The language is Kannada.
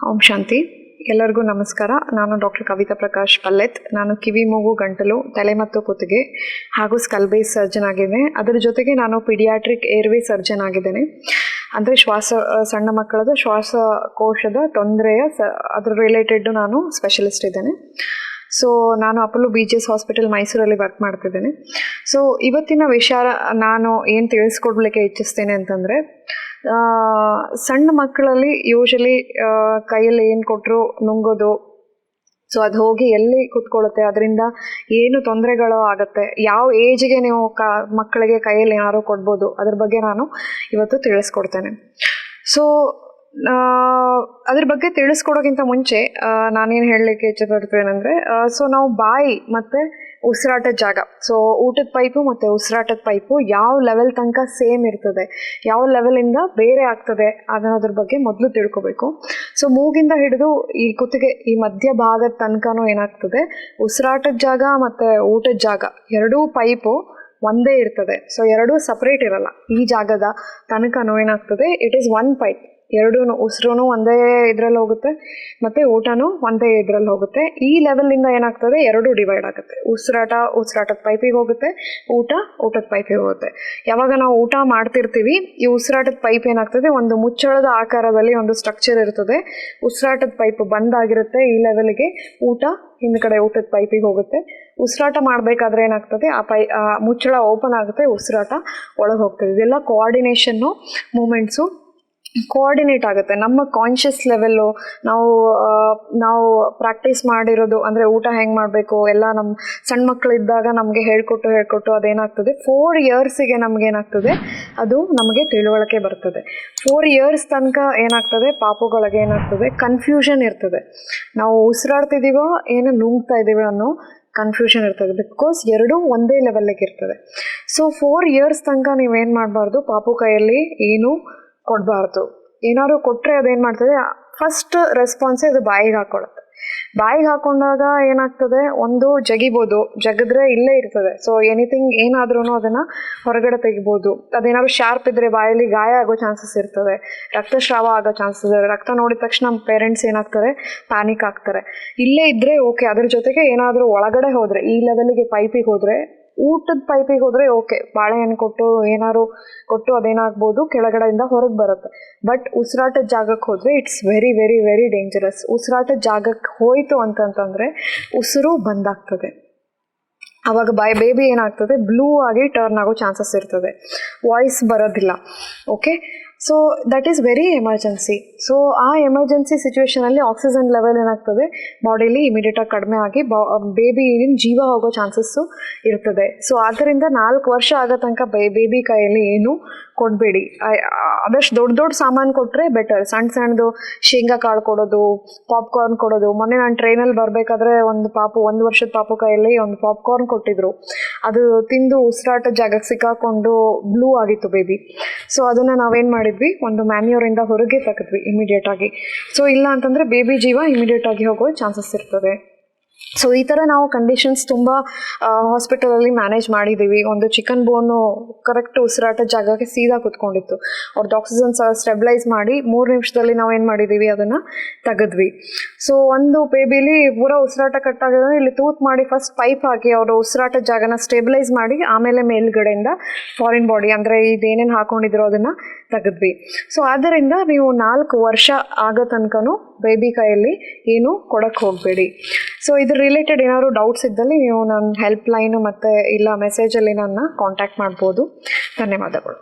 ಓಂ ಶಾಂತಿ. ಎಲ್ಲರಿಗೂ ನಮಸ್ಕಾರ. ನಾನು ಡಾಕ್ಟರ್ ಕವಿತಾ ಪ್ರಕಾಶ್ ಪಲ್ಲೆತ್. ನಾನು ಕಿವಿ, ಮೂಗು, ಗಂಟಲು, ತಲೆ ಮತ್ತು ಕುತ್ತಿಗೆ ಹಾಗೂ ಸ್ಕಲ್ ಬೇಸ್ ಸರ್ಜನ್ ಆಗಿದ್ದೇನೆ. ಅದರ ಜೊತೆಗೆ ನಾನು ಪೀಡಿಯಾಟ್ರಿಕ್ ಏರ್ವೇ ಸರ್ಜನ್ ಆಗಿದ್ದೇನೆ. ಅಂದರೆ ಸಣ್ಣ ಮಕ್ಕಳದ ಶ್ವಾಸಕೋಶದ ತೊಂದರೆಯ ಅದ್ರ ರಿಲೇಟೆಡ್ ನಾನು ಸ್ಪೆಷಲಿಸ್ಟ್ ಇದ್ದೇನೆ. ಸೊ ನಾನು ಅಪೋಲೋ BGS ಹಾಸ್ಪಿಟಲ್ ಮೈಸೂರಲ್ಲಿ ವರ್ಕ್ ಮಾಡ್ತಿದ್ದೇನೆ. ಸೊ ಇವತ್ತಿನ ವಿಚಾರ ನಾನು ಏನು ತಿಳಿಸ್ಕೊಡ್ಲಿಕ್ಕೆ ಇಚ್ಛಿಸ್ತೇನೆ ಅಂತಂದರೆ, ಸಣ್ಣ ಮಕ್ಕಳಲ್ಲಿ ಯೂಶಲಿ ಕೈಯಲ್ಲಿ ಏನು ಕೊಟ್ಟರು ನುಂಗೋದು, ಸೊ ಅದು ಹೋಗಿ ಎಲ್ಲಿ ಕುತ್ಕೊಳ್ಳುತ್ತೆ, ಅದರಿಂದ ಏನು ತೊಂದರೆಗಳು ಆಗುತ್ತೆ, ಯಾವ ಏಜಿಗೆ ನೀವು ಮಕ್ಕಳಿಗೆ ಕೈಯಲ್ಲಿ ಏನಾದ್ರು ಕೊಡ್ಬೋದು, ಅದ್ರ ಬಗ್ಗೆ ನಾನು ಇವತ್ತು ತಿಳಿಸ್ಕೊಡ್ತೇನೆ. ಸೊ ಅದ್ರ ಬಗ್ಗೆ ತಿಳಿಸ್ಕೊಡೋಕ್ಕಿಂತ ಮುಂಚೆ ನಾನೇನು ಹೇಳಲಿಕ್ಕೆ ಇಚ್ಛೆಪಡ್ತೇನೆ ಅಂದರೆ, ಸೊ ನಾವು ಬಾಯಿ ಮತ್ತು ಉಸಿರಾಟದ ಜಾಗ, ಸೊ ಊಟದ ಪೈಪು ಮತ್ತು ಉಸಿರಾಟದ ಪೈಪು ಯಾವ ಲೆವೆಲ್ ತನಕ ಸೇಮ್ ಇರ್ತದೆ, ಯಾವ ಲೆವೆಲಿಂದ ಬೇರೆ ಆಗ್ತದೆ ಅನ್ನೋದ್ರ ಬಗ್ಗೆ ಮೊದಲು ತಿಳ್ಕೊಬೇಕು. ಸೊ ಮೂಗಿಂದ ಹಿಡಿದು ಈ ಕುತ್ತಿಗೆ ಈ ಮಧ್ಯ ಭಾಗದ ತನಕನೂ ಏನಾಗ್ತದೆ, ಉಸಿರಾಟದ ಜಾಗ ಮತ್ತು ಊಟದ ಜಾಗ ಎರಡೂ ಪೈಪು ಒಂದೇ ಇರ್ತದೆ. ಸೊ ಎರಡೂ ಸಪ್ರೇಟ್ ಇರಲ್ಲ. ಈ ಜಾಗದ ತನಕನೂ ಏನಾಗ್ತದೆ, ಇಟ್ ಈಸ್ ಒನ್ ಪೈಪ್. ಎರಡೂ ಉಸಿರು ಒಂದೇ ಇದರಲ್ಲಿ ಹೋಗುತ್ತೆ ಮತ್ತು ಊಟನೂ ಒಂದೇ ಇದರಲ್ಲಿ ಹೋಗುತ್ತೆ. ಈ ಲೆವೆಲಿಂದ ಏನಾಗ್ತದೆ, ಎರಡೂ ಡಿವೈಡ್ ಆಗುತ್ತೆ. ಉಸಿರಾಟದ ಪೈಪಿಗೆ ಹೋಗುತ್ತೆ, ಊಟದ ಪೈಪಿಗೆ ಹೋಗುತ್ತೆ. ಯಾವಾಗ ನಾವು ಊಟ ಮಾಡ್ತಿರ್ತೀವಿ, ಈ ಉಸಿರಾಟದ ಪೈಪ್ ಏನಾಗ್ತದೆ, ಒಂದು ಮುಚ್ಚಳದ ಆಕಾರದಲ್ಲಿ ಒಂದು ಸ್ಟ್ರಕ್ಚರ್ ಇರ್ತದೆ. ಉಸಿರಾಟದ ಪೈಪ್ ಬಂದಾಗಿರುತ್ತೆ ಈ ಲೆವೆಲ್ಗೆ, ಹಿಂದ್ಗಡೆ ಊಟದ ಪೈಪಿಗೆ ಹೋಗುತ್ತೆ. ಉಸಿರಾಟ ಮಾಡಬೇಕಾದ್ರೆ ಏನಾಗ್ತದೆ, ಆ ಮುಚ್ಚಳ ಓಪನ್ ಆಗುತ್ತೆ, ಉಸಿರಾಟ ಒಳಗೆ ಹೋಗ್ತದೆ. ಇದೆಲ್ಲ ಕೋಆರ್ಡಿನೇಷನ್ನು, ಮೂಮೆಂಟ್ಸು ಕೋಆರ್ಡಿನೇಟ್ ಆಗುತ್ತೆ. ನಮ್ಮ ಕಾನ್ಷಿಯಸ್ ಲೆವೆಲ್ಲು ನಾವು ಪ್ರಾಕ್ಟೀಸ್ ಮಾಡಿರೋದು, ಅಂದರೆ ಊಟ ಹೆಂಗೆ ಮಾಡಬೇಕು ಎಲ್ಲ ನಮ್ಮ ಸಣ್ಣ ಮಕ್ಕಳಿದ್ದಾಗ ನಮಗೆ ಹೇಳ್ಕೊಟ್ಟು ಅದೇನಾಗ್ತದೆ, 4 ಇಯರ್ಸಿಗೆ ನಮಗೇನಾಗ್ತದೆ, ಅದು ನಮಗೆ ತಿಳುವಳಿಕೆ ಬರ್ತದೆ. 4 ಇಯರ್ಸ್ ತನಕ ಏನಾಗ್ತದೆ, ಪಾಪುಗಳಿಗೆ ಏನಾಗ್ತದೆ, ಕನ್ಫ್ಯೂಷನ್ ಇರ್ತದೆ. ನಾವು ಉಸಿರಾಡ್ತಿದ್ದೀವೋ ಏನು ನುಂಗ್ತಾ ಇದ್ದೀವೋ ಅನ್ನೋ ಕನ್ಫ್ಯೂಷನ್ ಇರ್ತದೆ. ಬಿಕಾಸ್ ಎರಡೂ ಒಂದೇ ಲೆವೆಲ್ಗೆ ಇರ್ತದೆ. ಸೊ 4 ಇಯರ್ಸ್ ತನಕ ನೀವೇನು ಮಾಡಬಾರ್ದು, ಪಾಪು ಕೈಯಲ್ಲಿ ಏನು ಕೊಡಬಾರ್ದು. ಏನಾದ್ರು ಕೊಟ್ಟರೆ ಅದೇನು ಮಾಡ್ತದೆ, ಫಸ್ಟ್ ರೆಸ್ಪಾನ್ಸೇ ಅದು ಬಾಯಿಗೆ ಹಾಕ್ಕೊಳ್ಳುತ್ತೆ. ಬಾಯಿಗೆ ಹಾಕೊಂಡಾಗ ಏನಾಗ್ತದೆ, ಒಂದು ಜಗಿದ್ರೆ ಇಲ್ಲೇ ಇರ್ತದೆ. ಸೊ ಎನಿಥಿಂಗ್ ಏನಾದ್ರೂ ಅದನ್ನು ಹೊರಗಡೆ ತೆಗಿಬೋದು. ಅದೇನಾದ್ರು ಶಾರ್ಪ್ ಇದ್ದರೆ ಬಾಯಲ್ಲಿ ಗಾಯ ಆಗೋ ಚಾನ್ಸಸ್ ಇರ್ತದೆ, ರಕ್ತಸ್ರಾವ ಆಗೋ ಚಾನ್ಸಸ್ ಇದೆ. ರಕ್ತ ನೋಡಿದ ತಕ್ಷಣ ನಮ್ಮ ಪೇರೆಂಟ್ಸ್ ಏನಾಗ್ತಾರೆ, ಪ್ಯಾನಿಕ್ ಆಗ್ತಾರೆ. ಇಲ್ಲೇ ಇದ್ದರೆ ಓಕೆ. ಅದ್ರ ಜೊತೆಗೆ ಏನಾದರೂ ಒಳಗಡೆ ಹೋದರೆ, ಈ ಲೆವೆಲ್ಗೆ ಪೈಪಿಗೆ ಹೋದರೆ, ಊಟದ ಪೈಪಿಗೆ ಹೋದರೆ ಓಕೆ, ಬಾಳೆಹಣ್ಣು ಕೊಟ್ಟು ಏನಾದ್ರು ಕೊಟ್ಟು ಅದೇನಾಗ್ಬೋದು, ಕೆಳಗಡೆಯಿಂದ ಹೊರಗೆ ಬರುತ್ತೆ. ಬಟ್ ಉಸಿರಾಟದ ಜಾಗಕ್ಕೆ ಹೋದರೆ it's very very very dangerous. ಉಸಿರಾಟದ ಜಾಗಕ್ಕೆ ಹೋಯಿತು ಅಂತಂತಂದರೆ ಉಸಿರು ಬಂದಾಗ್ತದೆ. ಆವಾಗ ಬೇಬಿ ಏನಾಗ್ತದೆ, ಬ್ಲೂ ಆಗಿ ಟರ್ನ್ ಆಗೋ ಚಾನ್ಸಸ್ ಇರ್ತದೆ, ವಾಯ್ಸ್ ಬರೋದಿಲ್ಲ. Okay, so that is very emergency. So ಆ ಎಮರ್ಜೆನ್ಸಿ ಸಿಚುವೇಷನಲ್ಲಿ ಆಕ್ಸಿಜನ್ ಲೆವೆಲ್ ಏನಾಗ್ತದೆ, ಬಾಡಿಲಿ ಇಮಿಡಿಯೇಟಾಗಿ ಕಡಿಮೆ ಆಗಿ ಬೇಬಿ ಜೀವ ಹೋಗೋ ಚಾನ್ಸಸ್ಸು ಇರ್ತದೆ. ಸೊ ಆದ್ದರಿಂದ 4 ವರ್ಷ ಆಗೋ ತನಕ ಬೇಬಿ ಕೈಯಲ್ಲಿ ಏನು ಕೊಡಬೇಡಿ. ಆದಷ್ಟು ದೊಡ್ಡ ಸಾಮಾನು ಕೊಟ್ಟರೆ ಬೆಟರ್. ಸಣ್ಣದು ಶೇಂಗಾ ಕಾಳು ಕೊಡೋದು, ಪಾಪ್ಕಾರ್ನ್ ಕೊಡೋದು. ಮೊನ್ನೆ ನಾನು ಟ್ರೈನಲ್ಲಿ ಬರಬೇಕಾದ್ರೆ ಒಂದು 1 ವರ್ಷದ ಪಾಪು ಕೈಯಲ್ಲಿ ಒಂದು ಪಾಪ್ಕಾರ್ನ್ ಕೊಟ್ಟಿದ್ರು. ಅದು ತಿಂದು ಉಸಿರಾಟ ಜಾಗಕ್ಕೆ ಸಿಕ್ಕಾಕೊಂಡು ಬ್ಲೂ ಆಗಿತ್ತು ಬೇಬಿ. ಸೊ ಅದನ್ನು ನಾವೇನು ಮಾಡಿದ್ವಿ, ಒಂದು ಮ್ಯಾನ್ಯೂರಿಂದ ಹೊರಗೆ ತೆಗೆದ್ವಿ ಇಮಿಡಿಯೇಟಾಗಿ. ಸೊ ಇಲ್ಲ ಅಂತಂದರೆ ಬೇಬಿ ಜೀವ ಇಮಿಡಿಯೇಟಾಗಿ ಹೋಗೋ ಚಾನ್ಸಸ್ ಇರ್ತದೆ. ಸೊ ಈ ಥರ ನಾವು ಕಂಡೀಷನ್ಸ್ ತುಂಬ ಹಾಸ್ಪಿಟಲಲ್ಲಿ ಮ್ಯಾನೇಜ್ ಮಾಡಿದ್ದೀವಿ. ಒಂದು ಚಿಕನ್ ಬೋನು ಕರೆಕ್ಟ್ ಉಸಿರಾಟ ಜಾಗಕ್ಕೆ ಸೀದಾ ಕುತ್ಕೊಂಡಿತ್ತು. ಅವ್ರದ್ದು ಆಕ್ಸಿಜನ್ ಸ್ಟೆಬಿಲೈಸ್ ಮಾಡಿ 3 ನಿಮಿಷದಲ್ಲಿ ನಾವು ಏನು ಮಾಡಿದ್ದೀವಿ, ಅದನ್ನು ತೆಗೆದ್ವಿ. ಸೊ ಒಂದು ಬೇಬಿಲಿ ಪೂರ ಉಸಿರಾಟ ಕಟ್ಟಾಗಿದ್ರೆ ಇಲ್ಲಿ ತೂತ್ ಮಾಡಿ ಫಸ್ಟ್ ಪೈಪ್ ಹಾಕಿ ಅವರು ಉಸಿರಾಟ ಜಾಗನ ಸ್ಟೆಬಿಲೈಸ್ ಮಾಡಿ, ಆಮೇಲೆ ಮೇಲ್ಗಡೆಯಿಂದ ಫಾರಿನ್ ಬಾಡಿ ಅಂದರೆ ಇದೇನೇನು ಹಾಕೊಂಡಿದ್ರು ಅದನ್ನು ತೆಗೆದ್ವಿ. ಸೊ ಆದ್ದರಿಂದ ನೀವು 4 ವರ್ಷ ಆಗೋ ತನಕನೂ ಬೇಬಿ ಕೈಯಲ್ಲಿ ಏನು ಕೊಡಕ್ಕೆ ಹೋಗಬೇಡಿ. ಸೊ ಇದ್ರ ರಿಲೇಟೆಡ್ ಏನಾದ್ರು ಡೌಟ್ಸ್ ಇದ್ದಲ್ಲಿ ನೀವು ನನ್ನ ಹೆಲ್ಪ್ ಲೈನು ಮತ್ತು ಇಲ್ಲ ಮೆಸೇಜಲ್ಲಿ ನನ್ನ ಕಾಂಟ್ಯಾಕ್ಟ್ ಮಾಡ್ಬೋದು. ಧನ್ಯವಾದಗಳು.